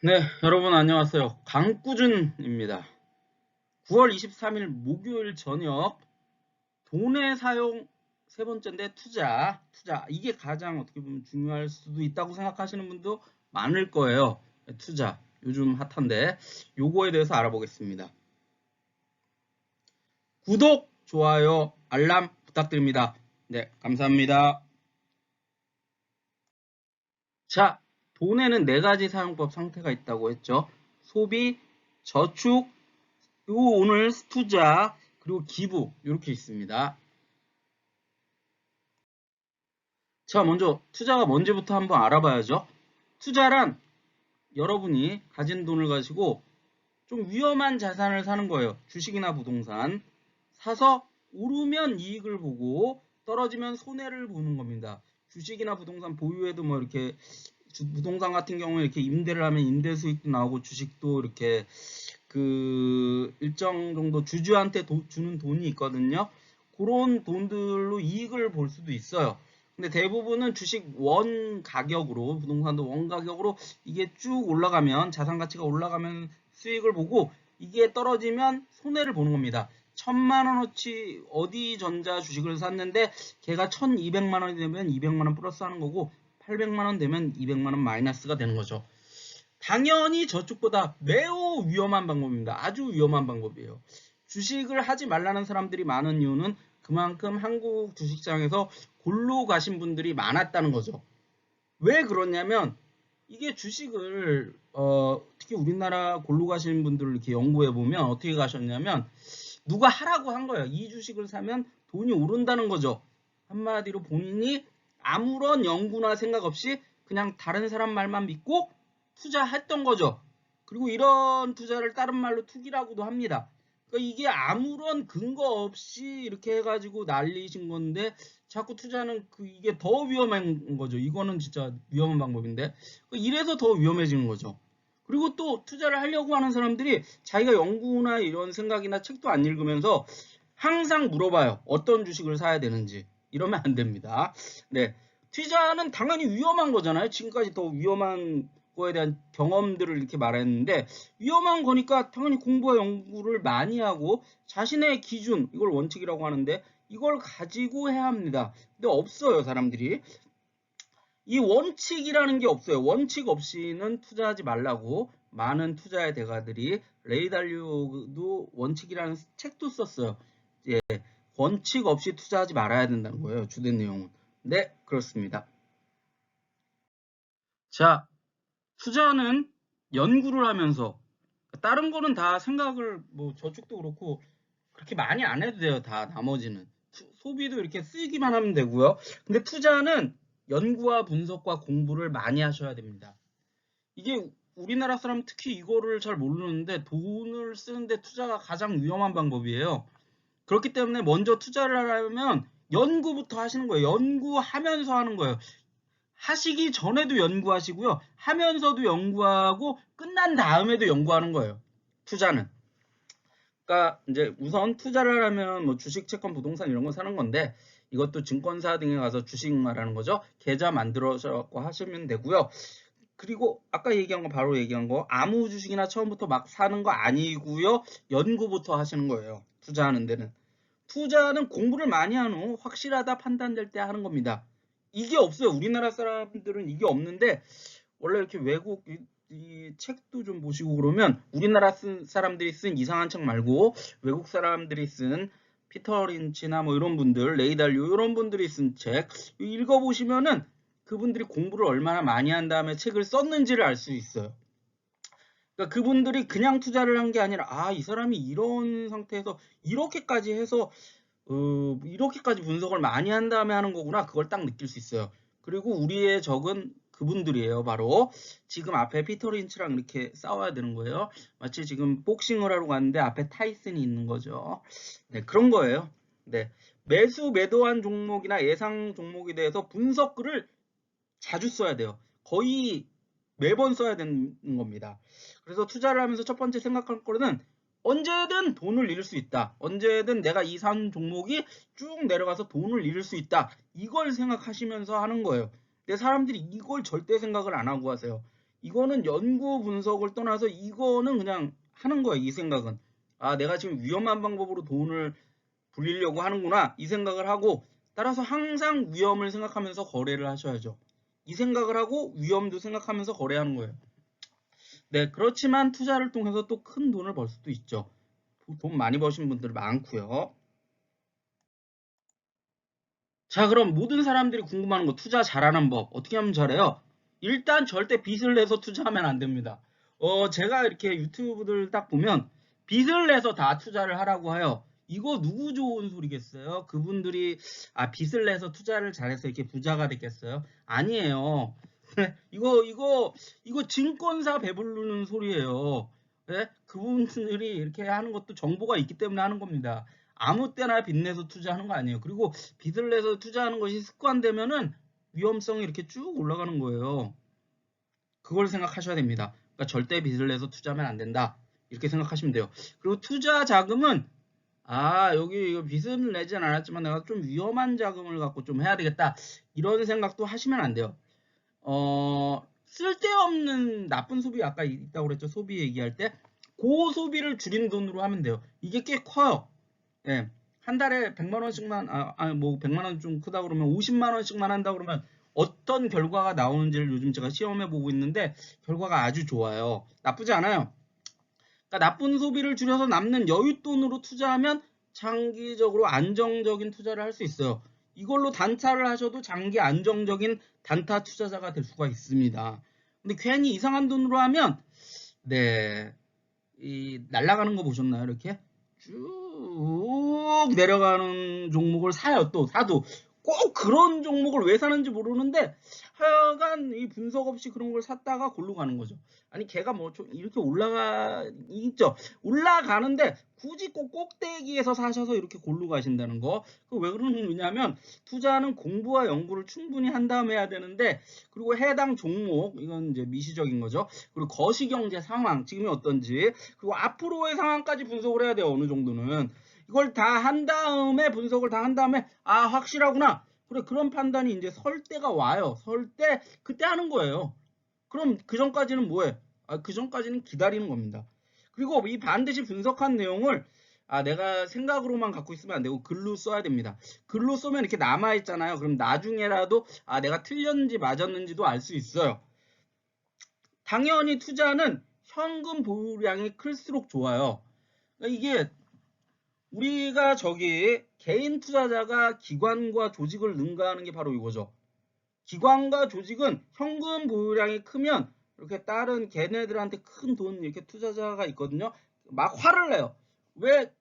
네, 여러분 안녕하세요. 강꾸준입니다. 9월 23일 목요일 저녁 돈의 사용 세 번째인데 투자. 이게 가장 어떻게 보면 중요할 수도 있다고 생각하시는 분도 많을 거예요. 투자. 요즘 핫한데 요거에 대해서 알아보겠습니다. 구독, 좋아요, 알람 부탁드립니다. 네, 감사합니다. 자, 돈에는 네 가지 사용법 상태가 있다고 했죠. 소비, 저축, 그리고 오늘 투자, 그리고 기부 이렇게 있습니다. 자, 먼저 투자가 뭔지부터 한번 알아봐야죠. 투자란 여러분이 가진 돈을 가지고 좀 위험한 자산을 사는 거예요. 주식이나 부동산. 사서 오르면 이익을 보고 떨어지면 손해를 보는 겁니다. 주식이나 부동산 보유에도 뭐 이렇게 부동산 같은 경우에 이렇게 임대를 하면 임대 수익도 나오고 주식도 이렇게 그 일정 정도 주주한테 주는 돈이 있거든요. 그런 돈들로 이익을 볼 수도 있어요. 근데 대부분은 주식 원 가격으로, 부동산도 원 가격으로 이게 쭉 올라가면, 자산 가치가 올라가면 수익을 보고 이게 떨어지면 손해를 보는 겁니다. 1000만원어치 어디 전자 주식을 샀는데 걔가 1200만원이 되면 200만원 플러스 하는 거고 800만원 되면 200만원 마이너스가 되는 거죠. 당연히 저축보다 매우 위험한 방법입니다. 아주 위험한 방법이에요. 주식을 하지 말라는 사람들이 많은 이유는 그만큼 한국 주식장에서 골로 가신 분들이 많았다는 거죠. 왜 그러냐면 이게 주식을 특히 우리나라 골로 가신 분들을 이렇게 연구해 보면 어떻게 가셨냐면 누가 하라고 한 거예요. 이 주식을 사면 돈이 오른다는 거죠. 한마디로 본인이 아무런 연구나 생각 없이 그냥 다른 사람 말만 믿고 투자했던 거죠. 그리고 이런 투자를 다른 말로 투기라고도 합니다. 그러니까 이게 아무런 근거 없이 이렇게 해가지고 날리신 건데 자꾸 투자는 이게 더 위험한 거죠. 이거는 진짜 위험한 방법인데 이래서 더 위험해지는 거죠. 그리고 또 투자를 하려고 하는 사람들이 자기가 연구나 이런 생각이나 책도 안 읽으면서 항상 물어봐요. 어떤 주식을 사야 되는지. 이러면 안 됩니다. 네. 투자는 당연히 위험한 거잖아요. 지금까지 더 위험한 거에 대한 경험들을 이렇게 말했는데 위험한 거니까 당연히 공부와 연구를 많이 하고 자신의 기준, 이걸 원칙이라고 하는데 이걸 가지고 해야 합니다. 근데 없어요, 사람들이. 이 원칙이라는 게 없어요. 원칙 없이는 투자하지 말라고 많은 투자의 대가들이 레이 달리오도 원칙이라는 책도 썼어요. 예, 원칙 없이 투자하지 말아야 된다는 거예요. 주된 내용은. 네, 그렇습니다. 자, 투자는 연구를 하면서 다른 거는 다 생각을 뭐 저축도 그렇고 그렇게 많이 안 해도 돼요. 다 나머지는 소비도 이렇게 쓰기만 하면 되고요. 근데 투자는 연구와 분석과 공부를 많이 하셔야 됩니다. 이게 우리나라 사람 특히 이거를 잘 모르는데 돈을 쓰는데 투자가 가장 위험한 방법이에요. 그렇기 때문에 먼저 투자를 하려면 연구부터 하시는 거예요. 연구하면서 하는 거예요. 하시기 전에도 연구하시고요. 하면서도 연구하고 끝난 다음에도 연구하는 거예요. 투자는. 그러니까 이제 우선 투자를 하면 뭐 주식, 채권, 부동산 이런 거 사는 건데 이것도 증권사 등에 가서 주식 말하는 거죠. 계좌 만들어서 하시면 되고요. 그리고 아까 얘기한 거 바로 얘기한 거 아무 주식이나 처음부터 막 사는 거 아니고요. 연구부터 하시는 거예요. 투자하는 데는. 투자는 공부를 많이 한 후 확실하다 판단될 때 하는 겁니다. 이게 없어요. 우리나라 사람들은 이게 없는데 원래 이렇게 외국 이 책도 좀 보시고 그러면 우리나라 사람들이 쓴 이상한 책 말고 외국 사람들이 쓴 피터 린치나 뭐 이런 분들, 레이 달리오 이런 분들이 쓴 책 읽어보시면은 그분들이 공부를 얼마나 많이 한 다음에 책을 썼는지를 알 수 있어요. 그러니까 그분들이 그냥 투자를 한 게 아니라 이 사람이 이런 상태에서 이렇게까지 해서 이렇게까지 분석을 많이 한 다음에 하는 거구나. 그걸 딱 느낄 수 있어요. 그리고 우리의 적은 그분들이에요. 바로 지금 앞에 피터 린치랑 이렇게 싸워야 되는 거예요. 마치 지금 복싱을 하러 갔는데 앞에 타이슨이 있는 거죠. 네, 그런 거예요. 네, 매수 매도한 종목이나 예상 종목에 대해서 분석글을 자주 써야 돼요. 거의 매번 써야 되는 겁니다. 그래서 투자를 하면서 첫 번째 생각할 거는 언제든 돈을 잃을 수 있다. 언제든 내가 이 산 종목이 쭉 내려가서 돈을 잃을 수 있다. 이걸 생각하시면서 하는 거예요. 근데 사람들이 이걸 절대 생각을 안 하고 하세요. 이거는 연구 분석을 떠나서 이거는 그냥 하는 거예요. 이 생각은. 아, 내가 지금 위험한 방법으로 돈을 불리려고 하는구나. 이 생각을 하고, 따라서 항상 위험을 생각하면서 거래를 하셔야죠. 이 생각을 하고 위험도 생각하면서 거래하는 거예요. 네, 그렇지만 투자를 통해서 또 큰 돈을 벌 수도 있죠. 돈 많이 버신 분들 많고요. 자, 그럼 모든 사람들이 궁금한 거 투자 잘하는 법 어떻게 하면 잘해요? 일단 절대 빚을 내서 투자하면 안 됩니다. 제가 이렇게 유튜브들 딱 보면 빚을 내서 다 투자를 하라고 해요. 이거 누구 좋은 소리겠어요? 그분들이 빚을 내서 투자를 잘해서 이렇게 부자가 됐겠어요? 아니에요. 이거 증권사 배부르는 소리예요. 네? 그분들이 이렇게 하는 것도 정보가 있기 때문에 하는 겁니다. 아무 때나 빚내서 투자하는 거 아니에요. 그리고 빚을 내서 투자하는 것이 습관되면은 위험성이 이렇게 쭉 올라가는 거예요. 그걸 생각하셔야 됩니다. 그러니까 절대 빚을 내서 투자하면 안 된다. 이렇게 생각하시면 돼요. 그리고 투자 자금은 여기 이거 빚을 내진 않았지만 내가 좀 위험한 자금을 갖고 좀 해야 되겠다. 이런 생각도 하시면 안 돼요. 쓸데없는 나쁜 소비 아까 있다고 그랬죠. 소비 얘기할 때 고소비를 줄인 돈으로 하면 돼요. 이게 꽤 커요. 예. 한 달에 100만 원씩만, 뭐 100만 원 좀 크다 그러면 50만 원씩만 한다 그러면 어떤 결과가 나오는지를 요즘 제가 시험해 보고 있는데 결과가 아주 좋아요. 나쁘지 않아요. 그러니까 나쁜 소비를 줄여서 남는 여윳돈으로 투자하면 장기적으로 안정적인 투자를 할 수 있어요. 이걸로 단타를 하셔도 장기 안정적인 단타 투자자가 될 수가 있습니다. 근데 괜히 이상한 돈으로 하면 네, 이 날아가는 거 보셨나요? 이렇게 쭉 내려가는 종목을 사요. 또 사도 꼭 그런 종목을 왜 사는지 모르는데 하여간 이 분석 없이 그런 걸 샀다가 골로 가는 거죠. 아니 걔가 뭐 좀 이렇게 있죠. 올라가는데 굳이 꼭 꼭대기에서 사셔서 이렇게 골로 가신다는 거. 그 왜 그러는 거냐면 투자는 공부와 연구를 충분히 한 다음에 해야 되는데 그리고 해당 종목 이건 이제 미시적인 거죠. 그리고 거시경제 상황 지금이 어떤지 그리고 앞으로의 상황까지 분석을 해야 돼요. 어느 정도는. 이걸 다 한 다음에 분석을 다 한 다음에 확실하구나. 그래 그런 판단이 이제 설 때가 와요. 설 때 그때 하는 거예요. 그럼 그 전까지는 뭐해? 그 전까지는 기다리는 겁니다. 그리고 이 반드시 분석한 내용을 내가 생각으로만 갖고 있으면 안 되고 글로 써야 됩니다. 글로 쓰면 이렇게 남아 있잖아요. 그럼 나중에라도 내가 틀렸는지 맞았는지도 알 수 있어요. 당연히 투자는 현금 보유량이 클수록 좋아요. 그러니까 이게 우리가 개인 투자자가 기관과 조직을 능가하는 게 바로 이거죠. 기관과 조직은 현금 보유량이 크면 이렇게 다른 걔네들한테 큰 돈 이렇게 투자자가 있거든요. 막 화를 내요. 왜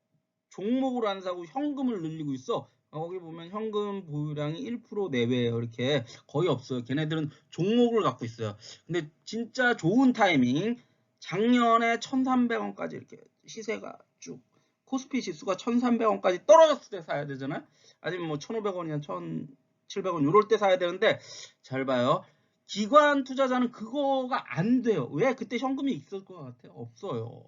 종목을 안 사고 현금을 늘리고 있어? 거기 보면 현금 보유량이 1% 내외예요. 이렇게 거의 없어요. 걔네들은 종목을 갖고 있어요. 근데 진짜 좋은 타이밍 작년에 1,300원까지 이렇게 시세가 쭉 코스피 지수가 1,300원까지 떨어졌을 때 사야 되잖아요. 아니면 뭐 1,500원이나 1,700원 이럴 때 사야 되는데 잘 봐요. 기관 투자자는 그거가 안 돼요. 왜? 그때 현금이 있을 것 같아요? 없어요.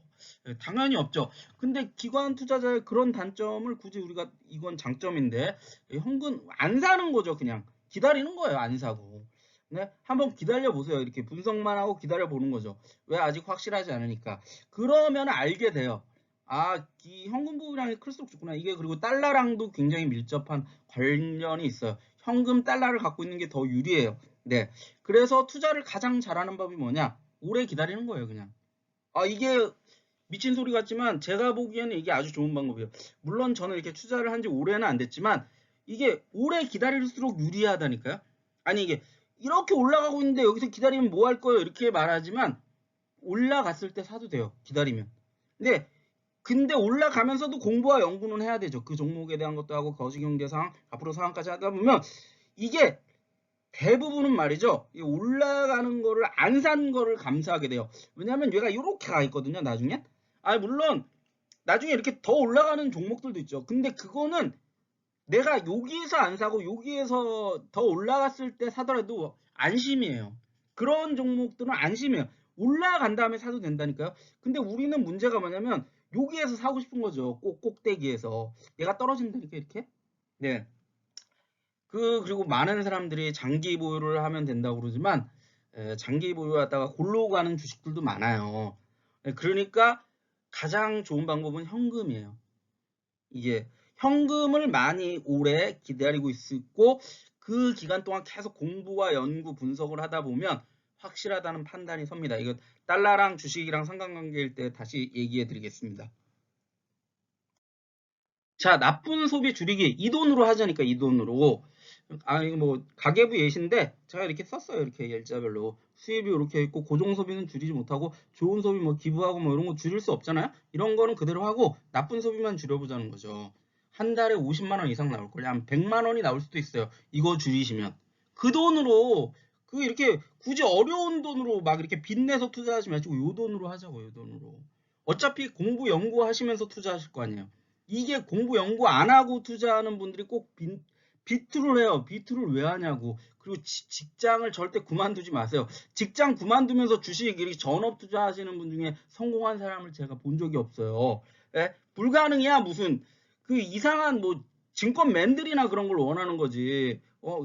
당연히 없죠. 근데 기관 투자자의 그런 단점을 굳이 우리가 이건 장점인데 현금 안 사는 거죠. 그냥 기다리는 거예요. 안 사고. 네? 한번 기다려 보세요. 이렇게 분석만 하고 기다려 보는 거죠. 왜 아직 확실하지 않으니까. 그러면 알게 돼요. 이 현금 보유량이 클수록 좋구나. 이게 그리고 달러랑도 굉장히 밀접한 관련이 있어요. 현금 달러를 갖고 있는 게 더 유리해요. 네. 그래서 투자를 가장 잘하는 법이 뭐냐? 오래 기다리는 거예요, 그냥. 이게 미친 소리 같지만 제가 보기에는 이게 아주 좋은 방법이에요. 물론 저는 이렇게 투자를 한 지 오래는 안 됐지만 이게 오래 기다릴수록 유리하다니까요. 아니 이게 이렇게 올라가고 있는데 여기서 기다리면 뭐 할 거예요? 이렇게 말하지만 올라갔을 때 사도 돼요. 기다리면. 근데 올라가면서도 공부와 연구는 해야 되죠. 그 종목에 대한 것도 하고 거시경제 상황, 앞으로 상황까지 하다 보면 이게 대부분은 말이죠. 올라가는 거를 안 산 거를 감사하게 돼요. 왜냐하면 얘가 이렇게 가 있거든요. 나중에. 물론 나중에 이렇게 더 올라가는 종목들도 있죠. 근데 그거는 내가 여기에서 안 사고 여기에서 더 올라갔을 때 사더라도 안심이에요. 그런 종목들은 안심이에요. 올라간 다음에 사도 된다니까요. 근데 우리는 문제가 뭐냐면 여기에서 사고 싶은 거죠. 꼭대기에서. 얘가 떨어진다니까 이렇게. 네. 그리고 많은 사람들이 장기 보유를 하면 된다고 그러지만 장기 보유하다가 골로 가는 주식들도 많아요. 그러니까 가장 좋은 방법은 현금이에요. 이게 현금을 많이 오래 기다리고 있고 그 기간 동안 계속 공부와 연구 분석을 하다 보면 확실하다는 판단이 섭니다. 이거 달러랑 주식이랑 상관관계일 때 다시 얘기해 드리겠습니다. 자, 나쁜 소비 줄이기. 이 돈으로 하자니까 이 돈으로. 이거 뭐 가계부 예시인데 제가 이렇게 썼어요. 이렇게 일자별로. 수입이 이렇게 있고 고정 소비는 줄이지 못하고 좋은 소비 뭐 기부하고 뭐 이런 거 줄일 수 없잖아요. 이런 거는 그대로 하고 나쁜 소비만 줄여보자는 거죠. 한 달에 50만 원 이상 나올 걸요. 한 100만 원이 나올 수도 있어요. 이거 줄이시면. 그 돈으로 그 이렇게 굳이 어려운 돈으로 막 이렇게 빚내서 투자하지 마시고 요 돈으로 하자고 요 돈으로. 어차피 공부 연구하시면서 투자하실 거 아니에요. 이게 공부 연구 안 하고 투자하는 분들이 꼭 비투를 해요. 비투를 왜 하냐고. 그리고 직장을 절대 그만두지 마세요. 직장 그만두면서 주식 이렇게 전업 투자하시는 분 중에 성공한 사람을 제가 본 적이 없어요. 예? 불가능이야. 무슨 그 이상한 뭐 증권맨들이나 그런 걸 원하는 거지.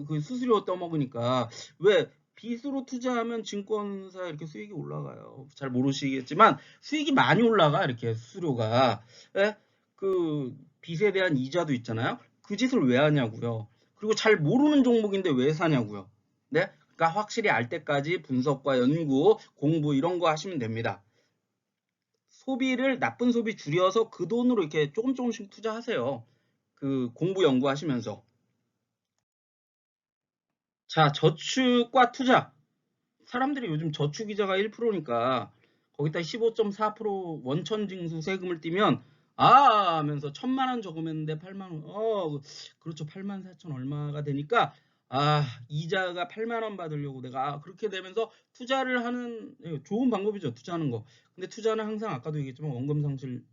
그 수수료 떠먹으니까. 왜 빚으로 투자하면 증권사 이렇게 수익이 올라가요. 잘 모르시겠지만 수익이 많이 올라가 이렇게 수수료가. 예? 그 빚에 대한 이자도 있잖아요. 그 짓을 왜 하냐고요. 그리고 잘 모르는 종목인데 왜 사냐고요. 네? 그러니까 확실히 알 때까지 분석과 연구, 공부 이런 거 하시면 됩니다. 소비를 나쁜 소비 줄여서 그 돈으로 이렇게 조금씩 투자하세요. 그 공부 연구하시면서. 자, 저축과 투자. 사람들이 요즘 저축 이자가 1%니까 거기다 15.4% 원천징수 세금을 떼면 하면서 1,000만 원 저금했는데 8만 원. 그렇죠. 8만 4천 얼마가 되니까 이자가 8만 원 받으려고 내가 그렇게 되면서 투자를 하는 좋은 방법이죠. 투자하는 거. 근데 투자는 항상 아까도 얘기했지만 원금 상실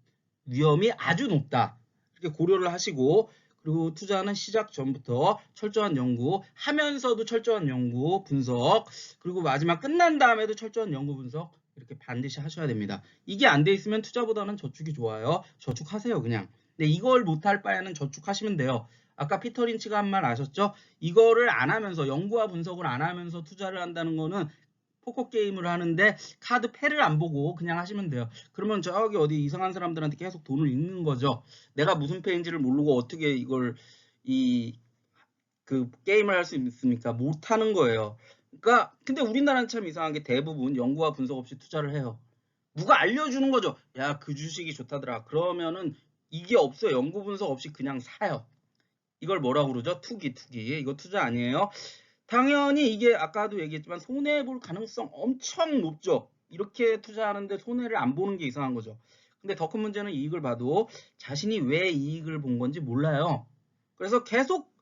위험이 아주 높다. 이렇게 고려를 하시고 그리고 투자는 시작 전부터 철저한 연구 하면서도 철저한 연구 분석 그리고 마지막 끝난 다음에도 철저한 연구 분석 이렇게 반드시 하셔야 됩니다. 이게 안 돼 있으면 투자보다는 저축이 좋아요. 저축하세요 그냥. 근데 이걸 못할 바에는 저축하시면 돼요. 아까 피터 린치가 한 말 아셨죠? 이거를 안 하면서 연구와 분석을 안 하면서 투자를 한다는 거는 포커 게임을 하는데 카드 패를 안 보고 그냥 하시면 돼요. 그러면 저기 어디 이상한 사람들한테 계속 돈을 잃는 거죠. 내가 무슨 패인지를 모르고 어떻게 이걸 그 게임을 할 수 있습니까? 못 하는 거예요. 그러니까 근데 우리나라는 참 이상한 게 대부분 연구와 분석 없이 투자를 해요. 누가 알려주는 거죠. 야, 그 주식이 좋다더라. 그러면은 이게 없어요. 연구 분석 없이 그냥 사요. 이걸 뭐라고 그러죠? 투기. 이거 투자 아니에요? 당연히 이게 아까도 얘기했지만 손해볼 가능성 엄청 높죠. 이렇게 투자하는데 손해를 안 보는 게 이상한 거죠. 근데 더 큰 문제는 이익을 봐도 자신이 왜 이익을 본 건지 몰라요. 그래서 계속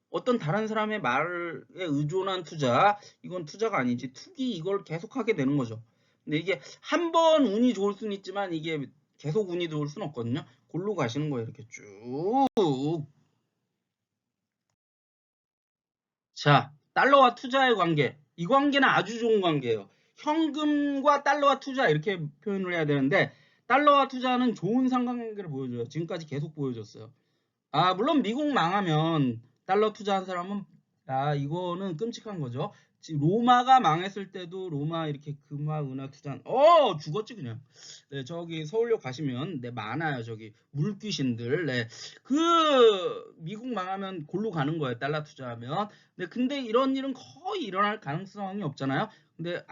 어떤 다른 사람의 말에 의존한 투자, 이건 투자가 아니지 투기 이걸 계속 하게 되는 거죠. 근데 이게 한 번 운이 좋을 수는 있지만 이게 계속 운이 좋을 수는 없거든요. 골로 가시는 거예요. 이렇게 쭉. 자, 달러와 투자의 관계. 이 관계는 아주 좋은 관계예요. 현금과 달러와 투자 이렇게 표현을 해야 되는데 달러와 투자는 좋은 상관관계를 보여줘요. 지금까지 계속 보여줬어요. 물론 미국 망하면 달러 투자한 사람은 이거는 끔찍한 거죠. 로마가 망했을 때도 로마 이렇게 금화 은화 투자 죽었지 그냥. 네, 저기 서울역 가시면 많아요. 저기 물귀신들. 네. 그 미국 망하면 골로 가는 거예요. 달러 투자하면. 네, 근데 이런 일은 거의 일어날 가능성이 없잖아요. 근데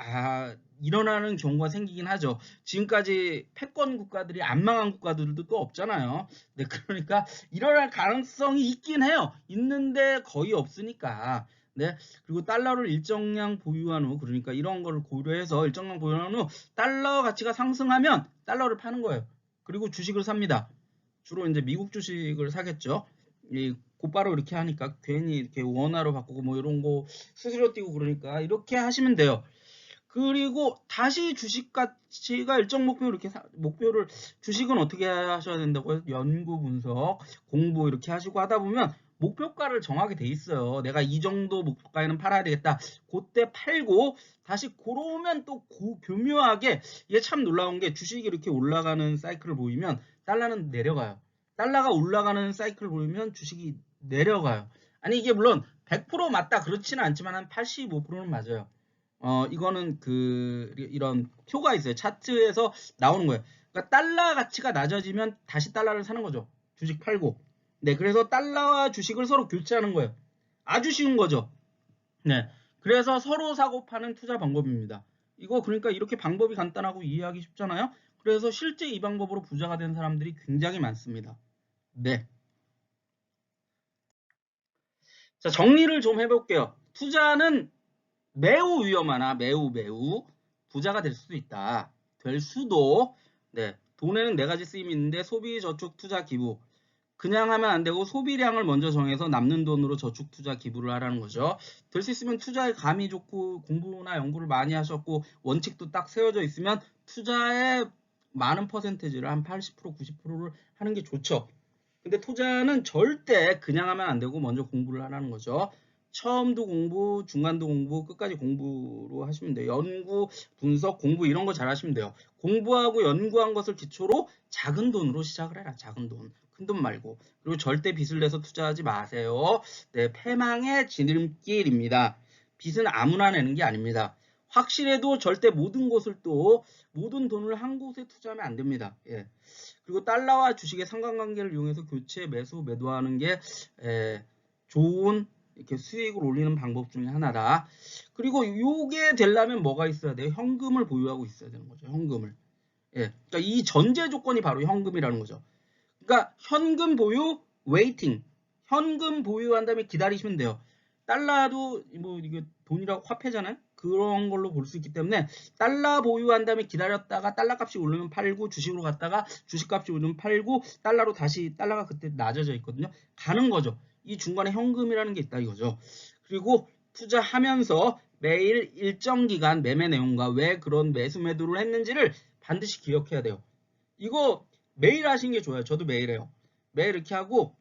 일어나는 경우가 생기긴 하죠. 지금까지 패권 국가들이 안 망한 국가들도 또 없잖아요. 네, 그러니까 일어날 가능성이 있긴 해요. 있는데 거의 없으니까. 네. 그리고 달러를 일정량 보유한 후 그러니까 이런 거를 고려해서 일정량 보유한 후 달러 가치가 상승하면 달러를 파는 거예요. 그리고 주식을 삽니다. 주로 이제 미국 주식을 사겠죠. 곧바로 이렇게 하니까 괜히 이렇게 원화로 바꾸고 뭐 이런 거 수수료 띄고 그러니까 이렇게 하시면 돼요. 그리고 다시 주식 가치가 일정 목표 이렇게 목표를 주식은 어떻게 하셔야 된다고요? 연구 분석, 공부 이렇게 하시고 하다 보면 목표가를 정하게 돼 있어요. 내가 이 정도 목표가에는 팔아야 되겠다. 그때 팔고 다시 고러면 또 교묘하게 이게 참 놀라운 게 주식이 이렇게 올라가는 사이클을 보이면 달러는 내려가요. 달러가 올라가는 사이클을 보이면 주식이 내려가요. 아니 이게 물론 100% 맞다 그렇지는 않지만 한 85%는 맞아요. 이거는 이런 표가 있어요. 차트에서 나오는 거예요. 그러니까 달러 가치가 낮아지면 다시 달러를 사는 거죠. 주식 팔고. 네, 그래서 달러와 주식을 서로 교체하는 거예요. 아주 쉬운 거죠. 네, 그래서 서로 사고 파는 투자 방법입니다. 이거 그러니까 이렇게 방법이 간단하고 이해하기 쉽잖아요. 그래서 실제 이 방법으로 부자가 된 사람들이 굉장히 많습니다. 네. 자, 정리를 좀 해볼게요. 투자는 매우 위험하나 매우 부자가 될 수도 있다. 될 수도. 네. 돈에는 네 가지 쓰임이 있는데 소비, 저축, 투자, 기부. 그냥 하면 안 되고 소비량을 먼저 정해서 남는 돈으로 저축, 투자, 기부를 하라는 거죠. 될 수 있으면 투자에 감이 좋고 공부나 연구를 많이 하셨고 원칙도 딱 세워져 있으면 투자에 많은 퍼센테이지를 한 80%, 90%를 하는 게 좋죠. 근데 투자는 절대 그냥 하면 안 되고 먼저 공부를 하라는 거죠. 처음도 공부, 중간도 공부, 끝까지 공부로 하시면 돼요. 연구, 분석, 공부 이런 거 잘 하시면 돼요. 공부하고 연구한 것을 기초로 작은 돈으로 시작을 해라. 작은 돈. 큰 돈 말고. 그리고 절대 빚을 내서 투자하지 마세요. 네, 패망의 지름길입니다. 빚은 아무나 내는 게 아닙니다. 확실해도 절대 모든 돈을 한 곳에 투자하면 안 됩니다. 예. 그리고 달러와 주식의 상관관계를 이용해서 교체, 매수, 매도하는 게 좋은 이렇게 수익을 올리는 방법 중에 하나다. 그리고 이게 되려면 뭐가 있어야 돼요? 현금을 보유하고 있어야 되는 거죠. 현금을. 예. 그러니까 이 전제 조건이 바로 현금이라는 거죠. 그러니까 현금 보유, 웨이팅. 현금 보유한 다음에 기다리시면 돼요. 달러도 뭐 이게 돈이라고 화폐잖아요. 그런 걸로 볼 수 있기 때문에 달러 보유한 다음에 기다렸다가 달러 값이 오르면 팔고 주식으로 갔다가 주식 값이 오르면 팔고 달러로 다시 달러가 그때 낮아져 있거든요. 가는 거죠. 이 중간에 현금이라는 게 있다 이거죠. 그리고 투자하면서 매일 일정 기간 매매 내용과 왜 그런 매수 매도를 했는지를 반드시 기억해야 돼요. 이거 매일 하시는 게 좋아요. 저도 매일 해요. 매일 이렇게 하고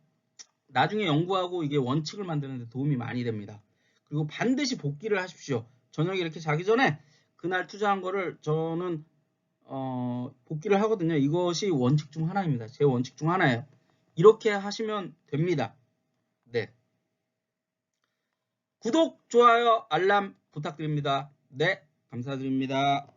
나중에 연구하고 이게 원칙을 만드는 데 도움이 많이 됩니다. 그리고 반드시 복기를 하십시오. 저녁에 이렇게 자기 전에 그날 투자한 거를 저는 복기를 하거든요. 이것이 원칙 중 하나입니다. 제 원칙 중 하나예요. 이렇게 하시면 됩니다. 네. 구독, 좋아요, 알람 부탁드립니다. 네, 감사드립니다.